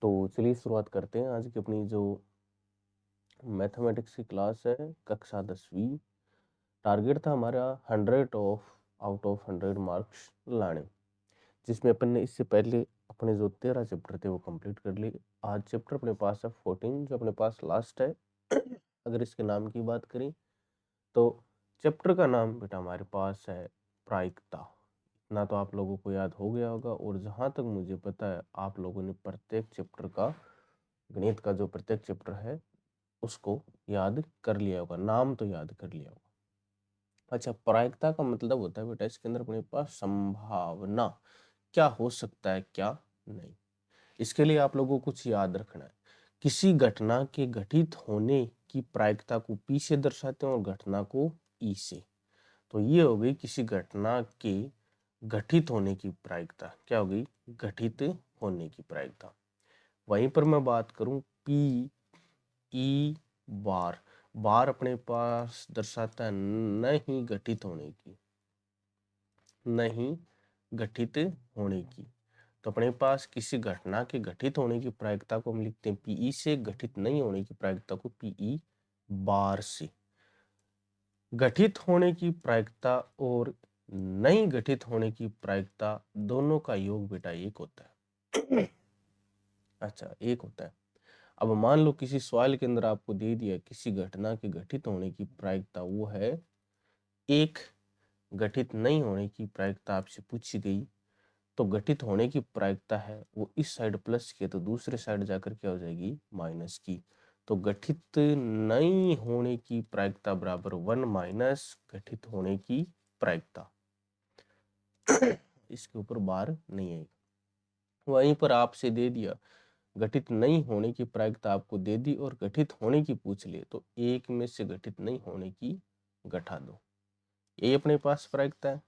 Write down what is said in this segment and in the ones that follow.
तो चलिए शुरुआत करते हैं आज की अपनी जो मैथमेटिक्स की क्लास है कक्षा 10वीं। टारगेट था हमारा 100 आउट ऑफ 100 मार्क्स लाने, जिसमें अपन ने इससे पहले अपने जो 13 चैप्टर थे वो कंप्लीट कर लिए। आज चैप्टर अपने पास है 14 जो अपने पास लास्ट है। अगर इसके नाम की बात करें तो चैप्टर का नाम बेटा हमारे पास है प्रायिकता। इतना तो आप लोगों को याद हो गया होगा, और जहाँ तक मुझे पता है आप लोगों ने प्रत्येक चैप्टर का, गणित का जो प्रत्येक चैप्टर है उसको याद कर लिया होगा, नाम तो याद कर लिया होगा। अच्छा, प्रायिकता का मतलब होता है बेटा इसके अंदर अपने पास संभावना, क्या हो सकता है क्या नहीं। इसके लिए आप लोगों को कुछ याद रखना है। किसी घटना के घटित होने की प्रायिकता को पी से दर्शाते हैं और घटना को ई से। तो ये हो गई किसी घटना के घटित होने की प्रायिकता। क्या हो गई? घटित होने की प्रायिकता। वहीं पर मैं बात करूं पी ई बार, बार अपने पास दर्शाता है नहीं घटित होने की, नहीं घटित होने की। तो अपने पास किसी घटना के घटित होने की प्रायिकता को हम लिखते हैं पीई से, घटित नहीं होने की प्रायिकता को पीई बार से। घटित होने की प्रायिकता और नहीं घटित होने की प्रायिकता दोनों का योग बेटा एक होता है। अच्छा, एक होता है। अब मान लो किसी सवाल के अंदर आपको दे दिया किसी घटना के घटित होने की प्रायिकता वो है एक, घटित नहीं होने की प्रायिकता आपसे पूछी गई, तो घटित होने की प्रायिकता है वो इस साइड प्लस की है तो दूसरे साइड जाकर क्या हो जाएगी? माइनस की। तो घटित नहीं होने की प्रायिकता बराबर 1 माइनस घटित होने की प्रायिकता। इसके ऊपर बार नहीं आएगी। वहीं पर आपसे दे दिया घटित नहीं होने की प्रायिकता आपको दे दी और घटित होने की पूछ लिए, तो एक में से घटित नहीं होने की घटा दो। ये अपने पास प्रायिकता है।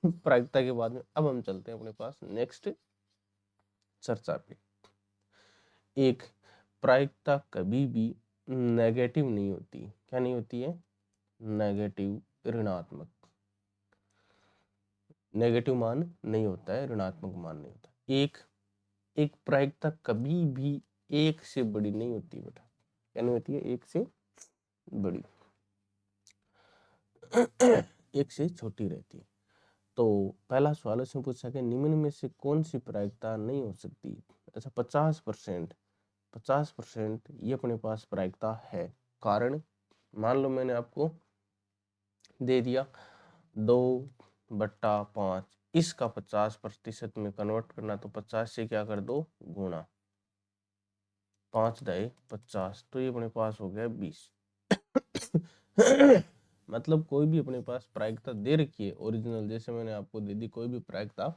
प्रायिकता के बाद में अब हम चलते हैं अपने पास नेक्स्ट चर्चा पे। एक, प्रायिकता कभी भी नेगेटिव नहीं होती। क्या नहीं होती है? नेगेटिव, ऋणात्मक। नेगेटिव मान नहीं होता है, ऋणात्मक मान नहीं होता। एक प्रायिकता कभी भी एक से बड़ी नहीं होती बेटा। क्या नहीं होती है? एक से बड़ी, एक से छोटी रहती है। तो पहला सवाल इसमें पूछा कि निम्न में से कौन सी प्रायिकता नहीं हो सकती? अच्छा, 50%, 50% ये अपने पास प्रायिकता है। कारण, मान लो मैंने आपको दे दिया 2/5, इसका 50% में कन्वर्ट करना, तो 50 से क्या कर दो? गुणा, 5 दाए 50, तो ये अपने पास हो गया 20। मतलब कोई भी अपने पास प्रायिकता दे रखी है ओरिजिनल, जैसे मैंने आपको दे दी कोई भी प्रायिकता,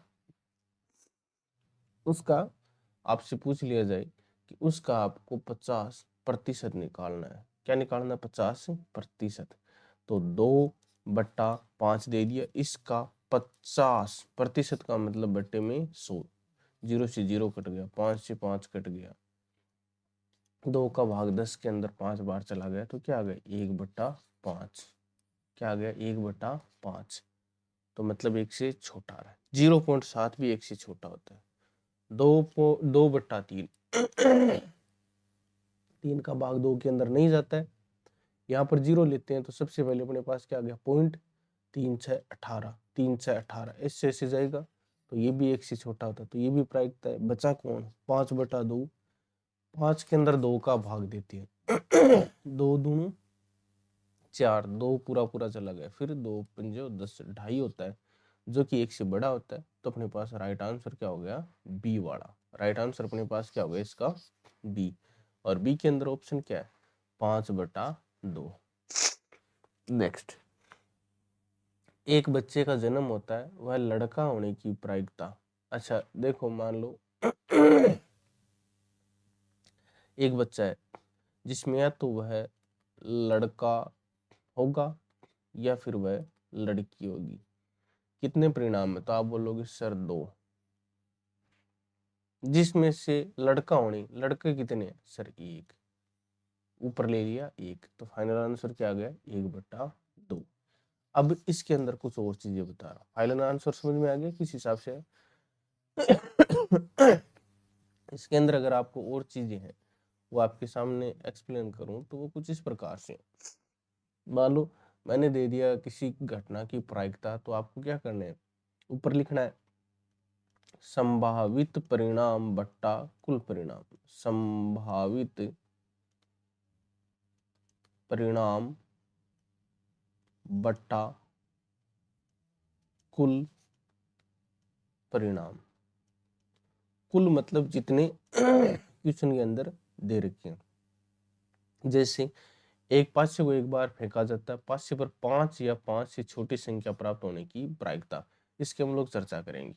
उसका आपसे पूछ लिया जाए कि उसका आपको 50% निकालना है। क्या निकालना है? 50%। तो 2/5 दे दिया, इसका 50% का मतलब बट्टे में 100, 0 से 0 कट गया, 5 से 5 कट गया, 2 का भाग 10 के अंदर 5 बार चला गया, तो क्या आ गया? 1/5। क्या आ गया? 1/5। तो मतलब एक से छोटा आ रहा है। 0.7 भी एक से छोटा होता है। 2/3, 3 का भाग 2 के अंदर नहीं जाता है। यहाँ पर 0 लेते हैं तो सबसे पहले अपने पास क्या आ गया? पॉइंट, 3 6 18, 3 6 18 इससे ऐसे जाएगा, तो ये भी एक से छोटा होता है, तो ये भी प्रायिकता है। बचा कौन? 5/2। 5 के अंदर 2 का भाग देते हैं। 2 दूनी 4, 2 पूरा पूरा चला गया, फिर 2 पंजे 10, 2.5 होता है, जो कि एक से बड़ा होता है। तो अपने पास राइट आंसर क्या हो गया? बी वाला। राइट आंसर अपने पास क्या हो गया इसका? बी। और बी के अंदर ऑप्शन क्या है? 5/2। नेक्स्ट, एक बच्चे का जन्म होता है, वह लड़का होने की प्रायिकता। अच्छा देखो, मान लो एक बच्चा है जिसमें या तो वह लड़का होगा या फिर वह लड़की होगी। कितने परिणाम है? तो आप बोलोगे सर 2। जिसमें से लड़का होने, लड़के कितने हैं? सर 1। ऊपर ले लिया 1, तो फाइनल आंसर क्या आ गया? 1/2। अब इसके अंदर कुछ और चीजें बता रहा हूँ। फाइनल आंसर समझ में आ गया किस हिसाब से? इसके अंदर अगर आपको और चीजें हैं वो आपके सामने एक्सप्लेन करूं तो वो कुछ इस प्रकार से, मान लो मैंने दे दिया किसी घटना की प्रायिकता, तो आपको क्या करना है, ऊपर लिखना है संभावित परिणाम बट्टा कुल परिणाम। संभावित परिणाम बट्टा कुल परिणाम। कुल मतलब जितने क्वेश्चन के अंदर दे रखे हैं। जैसे एक पास्य को एक बार फेंका जाता है, पास्य पर 5 या 5 से छोटी संख्या प्राप्त होने की प्रायिकता, इसके हम लोग चर्चा करेंगे।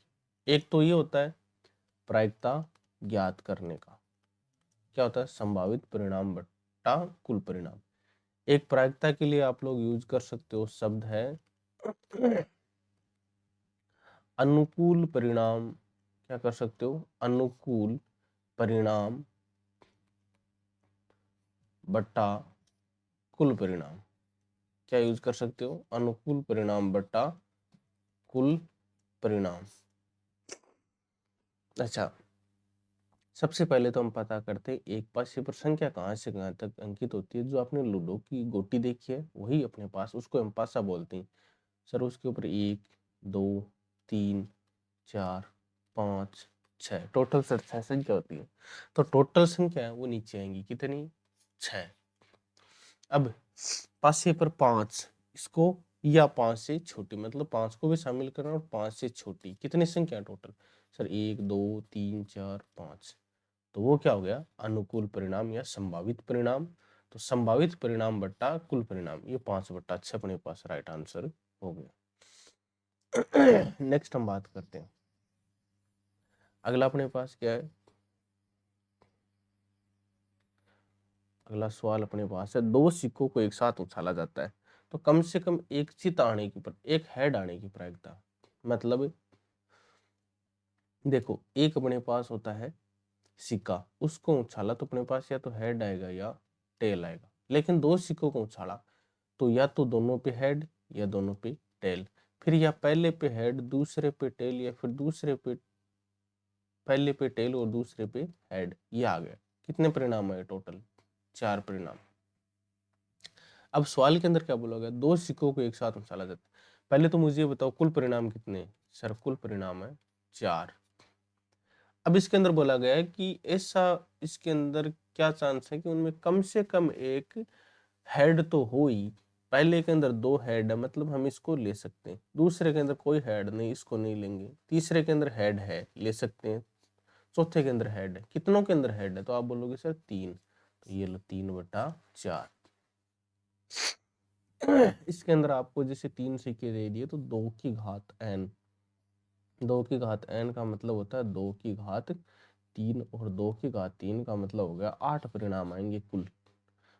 एक तो ये होता है प्रायिकता ज्ञात करने का, क्या होता है संभावित परिणाम बट्टा कुल परिणाम। एक प्रायिकता के लिए आप लोग यूज कर सकते हो शब्द है अनुकूल परिणाम। क्या कर सकते हो, अनुकूल परिणाम बट्टा कुल परिणाम। क्या यूज कर सकते हो, अनुकूल परिणाम बट्टा कुल परिणाम। अच्छा, सबसे पहले तो हम पता करते हैं एक पास्य पर संख्या कहाँ से कहाँ तक अंकित होती है। जो आपने लूडो की गोटी देखी है वही अपने पास, उसको हम पासा बोलते हैं। सर उसके ऊपर 1 2 3 4 5 6 टोटल सर 6 संख्या होती है। तो टोटल संख्या है वो नीचे आएंगी कितनी, 6। अब पासे पर 5, इसको या 5 से छोटी, मतलब 5 को भी शामिल करना और 5 से छोटी, कितनी संख्या टोटल सर 1 2 3 4 5। तो वो क्या हो गया, अनुकूल परिणाम या संभावित परिणाम। तो संभावित परिणाम बट्टा कुल परिणाम, ये 5/6 अपने पास राइट आंसर हो गया। नेक्स्ट हम बात करते हैं, अगला अपने पास क्या है, अगला सवाल अपने पास है दो सिक्कों को एक साथ उछाला जाता है तो कम से कम एक चित आने की एक हेड आने की प्रायिकता। मतलब देखो एक अपने पास होता है सिक्का, उसको उछाला तो अपने पास या तो हेड आएगा या टेल आएगा। लेकिन दो सिक्कों को उछाला तो या तो दोनों पे हेड या दोनों पे टेल, फिर या पहले पे हेड दूसरे पे टेल, या फिर दूसरे पे पहले पे टेल और दूसरे पे हेड। ये आ गया, कितने परिणाम है टोटल, 4 परिणाम। अब सवाल के अंदर क्या बोला गया, दो सिक्कों को एक साथ उछाला जाता है। पहले तो मुझे बताओ कुल परिणाम कितने, सर कुल परिणाम है 4। अब इसके अंदर बोला गया है कि ऐसा इसके अंदर क्या चांस है कि उनमें कम से कम एक हेड तो हो ही। पहले के अंदर 2 हेड है, मतलब हम इसको ले सकते हैं। दूसरे के अंदर कोई हेड नहीं, इसको नहीं लेंगे। तीसरे के अंदर हेड है, ले सकते हैं। चौथे के अंदर हेड है, कितनों के अंदर हेड है, तो आप बोलोगे सर 3। तो ये लो 3/4। इसके अंदर आपको जैसे 3 सिक्के दे दिए तो 2 की घात n, 2 की घात n का मतलब होता है 2 की घात 3, और 2 की घात 3 का मतलब हो गया 8 परिणाम आएंगे कुल।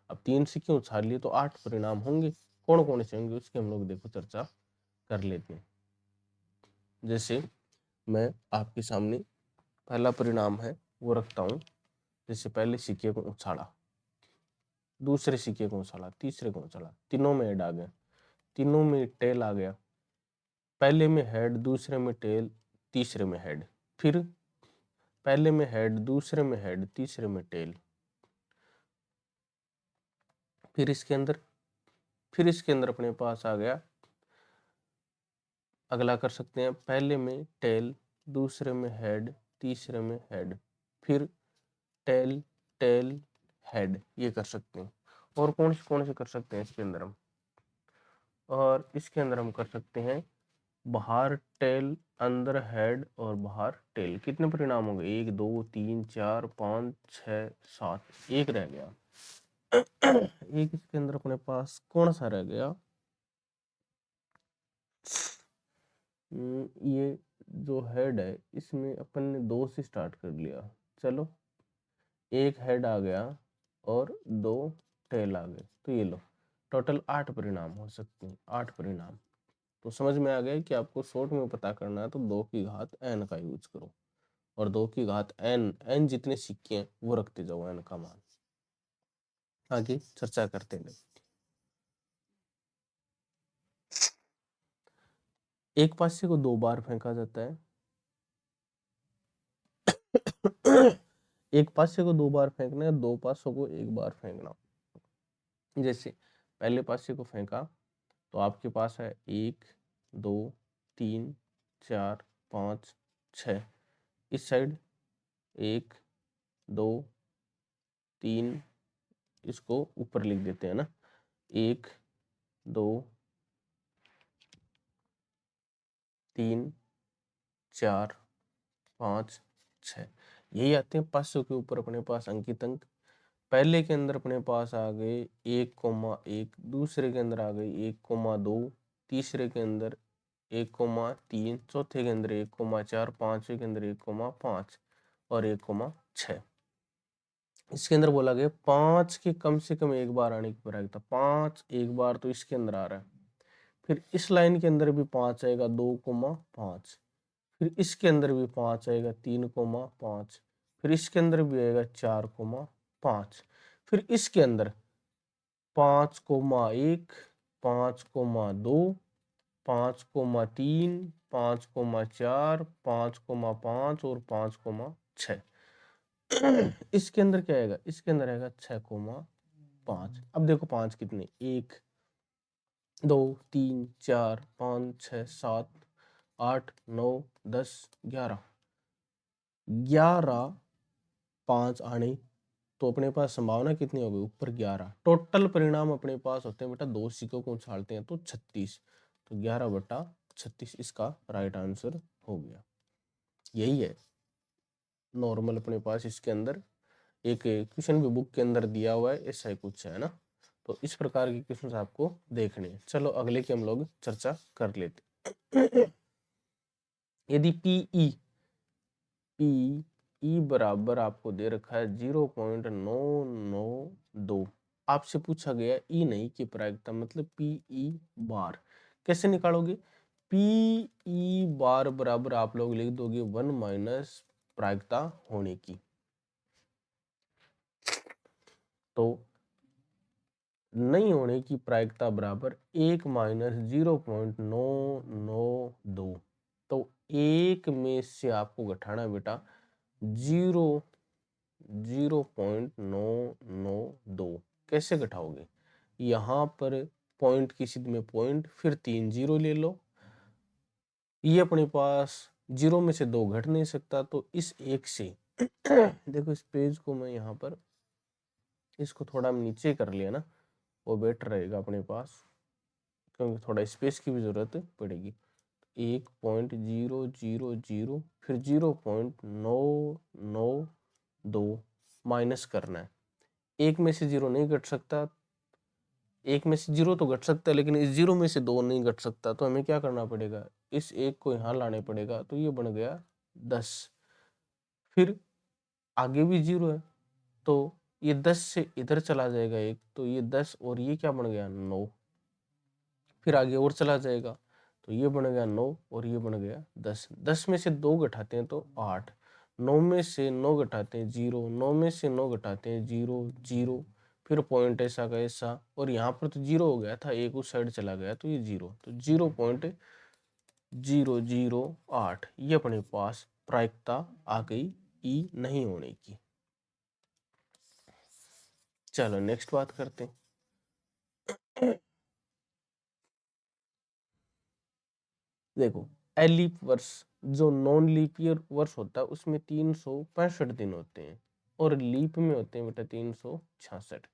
अब 3 सिक्के उछाल लिए तो 8 परिणाम होंगे। कौन कौन से होंगे उसके हम लोग देखो चर्चा कर लेते हैं। जैसे मैं आपके सामने पहला परिणाम है वो रखता हूँ। जैसे पहले सिक्के को उछाला, दूसरे सिक्के को उछाला, तीसरे को उछाला, तीनों में हेड आ गया, तीनों में टेल आ गया। पहले में हेड, दूसरे में टेल, तीसरे में हेड, फिर पहले में हेड, दूसरे में हेड, तीसरे में टेल। फिर इसके अंदर अपने पास आ गया, अगला कर सकते हैं पहले में टेल, दूसरे में हेड, तीसरे में हेड, फिर टेल टेल हेड, ये कर सकते हैं। और कौन से कर सकते हैं इसके अंदर हम, और इसके अंदर हम कर सकते हैं बाहर टेल, अंदर हेड और बाहर टेल। कितने परिणाम हो गए, 1 2 3 4 5 6 7, एक रह गया। एक इसके अंदर अपने पास कौन सा रह गया, ये जो हेड है इसमें अपन ने 2 से स्टार्ट कर लिया। चलो एक हेड आ गया और 2 टेल आ गए, तो ये लो टोटल 8 परिणाम हो सकते हैं, 8 परिणाम। तो समझ में आ गया कि आपको शॉर्ट में पता करना है तो 2 की घात n का यूज करो, और 2 की घात n जितने सिक्के हैं वो रखते जाओ n का मान। आगे चर्चा करते हैं। एक पासे को 2 बार फेंका जाता है एक पासे को 2 बार फेंकना है, 2 पासों को 1 बार फेंकना। जैसे पहले पासे को फेंका तो आपके पास है 1 2 3 4 5 6। इस साइड 1 2 3, इसको ऊपर लिख देते हैं ना, 1 2 3 4 5 6। यही आते हैं पासों के ऊपर अपने पास अंकित अंक। पहले के अंदर अपने पास आ गए 1,1, दूसरे के अंदर आ गए 1,2, तीसरे के अंदर 1,3, चौथे के अंदर 1,4, पांचवे के अंदर 1,5 और 1,6। इसके अंदर बोला गया 5 के कम से कम एक बार आने की प्रायिकता। 5 एक बार तो इसके अंदर आ रहा है, फिर इस लाइन के अंदर भी 5 आएगा 2,5, फिर इसके अंदर भी 5 आएगा 3,5, फिर इसके अंदर भी आएगा 4,5, फिर इसके अंदर 5,1, 5,2, 5,3, 5,4, 5,5 और 5,6। इसके अंदर क्या आएगा? इसके अंदर आएगा 6,5। अब देखो 5 कितने, 1 2 3 4 5 6 7 8 9 10 11 11 5 आने, तो अपने पास संभावना कितनी होगी? ऊपर 11। टोटल परिणाम अपने पास होते हैं बेटा, 2 सिक्कों को उछालते हैं तो 36, तो 11/36 इसका राइट आंसर हो गया। यही है नॉर्मल अपने पास इसके अंदर एक क्वेश्चन भी बुक के अंदर दिया हुआ है, ऐसा ही कुछ है ना। तो इस प्रकार के क्वेश्चन आपको देखने हैं। चलो अगले की हम लोग चर्चा कर लेते। यदि पी बराबर आपको दे रखा है 0.992, आपसे पूछा गया ई नहीं कि प्रायिकता, मतलब पी बार कैसे निकालोगे? पी बार बराबर आप लोग लिख दोगे 1 माइनस प्रायिकता होने की। तो नहीं होने की प्रायिकता बराबर 1 माइनस 0.992। तो 1 में से आपको घटाना बेटा 0.992। कैसे घटाओगे? यहां पर पॉइंट की सिद्ध में पॉइंट, फिर 3 0 ले लो। ये अपने पास 0 में से 2 घट नहीं सकता, तो इस 1 से देखो इस पेज को मैं यहाँ पर इसको थोड़ा नीचे कर लिया ना, वो बेटर रहेगा अपने पास, क्योंकि थोड़ा स्पेस की भी जरूरत पड़ेगी। 1.000 फिर 0.992 माइनस करना है। 1 में से 0 नहीं घट सकता, 1 में से 0 तो घट सकता है, लेकिन इस 0 में से 2 नहीं घट सकता, तो हमें क्या करना पड़ेगा? इस 1 को यहाँ लाने पड़ेगा, तो ये बन गया 10। फिर आगे भी 0 है, तो ये 10 से इधर चला जाएगा 1, तो ये 10 और ये क्या बन गया? 9। फिर आगे और चला जाएगा, तो ये बन गया 9 और ये बन गया 10। 10 में से 2 घटाते हैं तो 8, 9 में से 9 घटाते हैं 0, 9 में से 9 घटाते हैं 0 0, फिर पॉइंट ऐसा का ऐसा, और यहाँ पर तो 0 हो गया था, एक उस साइड चला गया तो ये 0, तो 0.008 ये अपने पास प्रायिकता आ गई ई नहीं होने की। चलो नेक्स्ट बात करते हैं। देखो लीप वर्ष, जो नॉन लीप ईयर वर्ष होता है उसमें 365 दिन होते हैं, और लीप में होते हैं बेटा 366।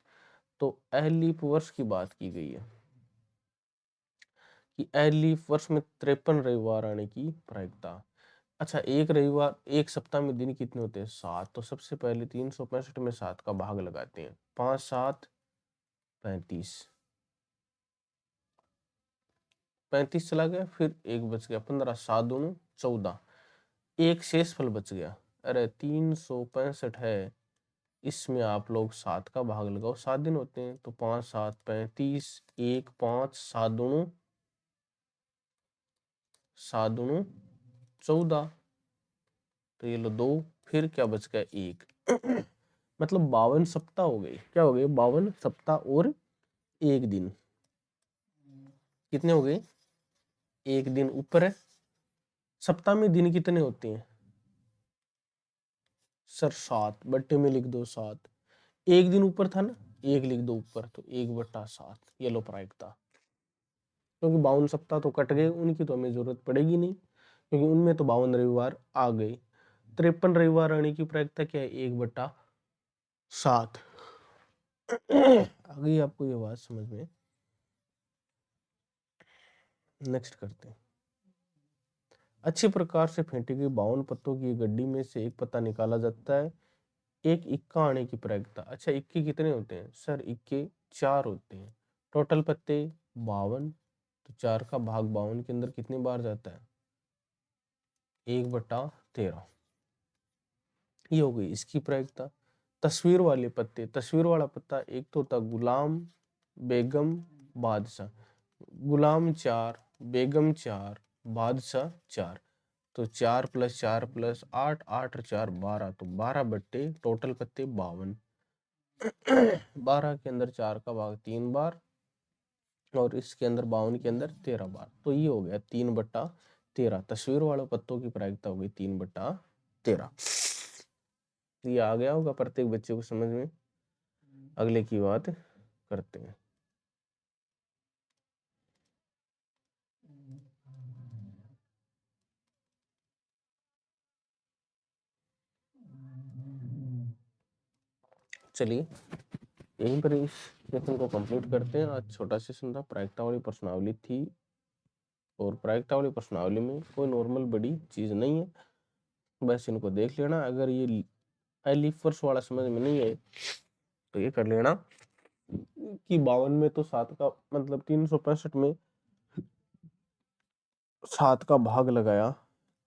तो लीप वर्ष की बात की गई है कि लीप वर्ष में 53 रविवार आने की प्रायिकता। अच्छा, एक रविवार, एक सप्ताह में दिन कितने होते हैं? 7। तो सबसे पहले 365 में 7 का भाग लगाते हैं। 5 7 35, 35 चला गया, फिर एक बच गया 15, 7 दूनी 14, एक शेष फल बच गया। अरे 365 है, इसमें आप लोग 7 का भाग लगाओ, 7 दिन होते हैं, तो 5 7 35, 1 5, 7 दूनी 14, तो ये लो 2, फिर क्या बच गया? 1। मतलब 52 सप्ताह हो गए। क्या हो गए? 52 सप्ताह और 1 दिन। कितने हो गए? 1 दिन ऊपर है। सप्ताह में दिन कितने होते हैं? सर 7 बट्टे में लिख दो 7, एक दिन ऊपर था ना, एक लिख दो ऊपर, तो 1/7 ये लो प्रायिकता। क्योंकि 52 सप्ताह तो कट गए, उनकी तो हमें जरूरत पड़ेगी नहीं, क्योंकि उनमें तो 52 रविवार आ गए। 53 रविवार आने की प्रायिकता क्या है, 1/7। आ गई आपको ये बात समझ में? नेक्स्ट करते हैं। अच्छी प्रकार से फेंटी गई 52 पत्तों की गड्डी में से एक पत्ता निकाला जाता है, एक इक्का आने की प्रायिकता। अच्छा, इक्के कितने होते हैं सर? इक्के 4 होते हैं। टोटल पत्ते 52, तो 4 का भाग 52 के अंदर कितनी बार जाता है? 1/13। ये हो गई इसकी प्रायिकता। तस्वीर वाले पत्ते, तस्वीर वाला पत्ता एक तो होता गुलाम, बेगम, बादशाह। गुलाम 4, बेगम 4, बादशाह 4, तो 4 + 4 + 8, 8 और 4 12, तो 12 बट्टे टोटल पत्ते 52। 12 के अंदर 4 का भाग 3 बार, और इसके अंदर 52 के अंदर 13 बार, तो ये हो गया 3/13। तस्वीर वाले पत्तों की प्रायिकता हो गई 3/13। ये आ गया होगा प्रत्येक बच्चे को समझ में। अगले की बात करते हैं। चलिए यहीं पर इस सेशन को कंप्लीट करते हैं। आज छोटा सेशन था, प्रायिकता वाली प्रश्नावली थी, और प्रायिकता वाली प्रश्नावली में कोई नॉर्मल बड़ी चीज नहीं है, बस इनको देख लेना। अगर ये एलिफर्स वाला समझ में नहीं आए तो ये कर लेना कि 52 में तो 7 का मतलब 365 में 7 का भाग लगाया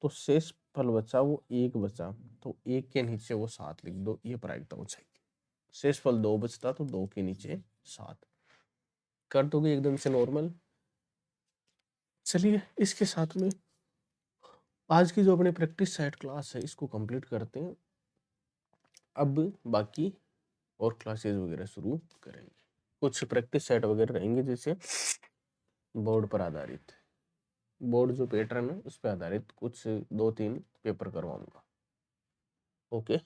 तो शेष फल बचा वो 1 बचा, तो 1 के नीचे वो 7 लिख दो, ये प्रायिकता हो जाएगी। शेष फल 2 बचता तो 2 के नीचे 7 कर दोगे एकदम से नॉर्मल। चलिए इसके साथ में आज की जो अपनी प्रैक्टिस सेट क्लास है इसको कंप्लीट करते हैं। अब बाकी और क्लासेस वगैरह शुरू करेंगे। कुछ प्रैक्टिस सेट वगैरह रहेंगे, जैसे बोर्ड पर आधारित, बोर्ड जो पैटर्न है उस पर आधारित कुछ 2-3 पेपर करवाऊंगा। ओके।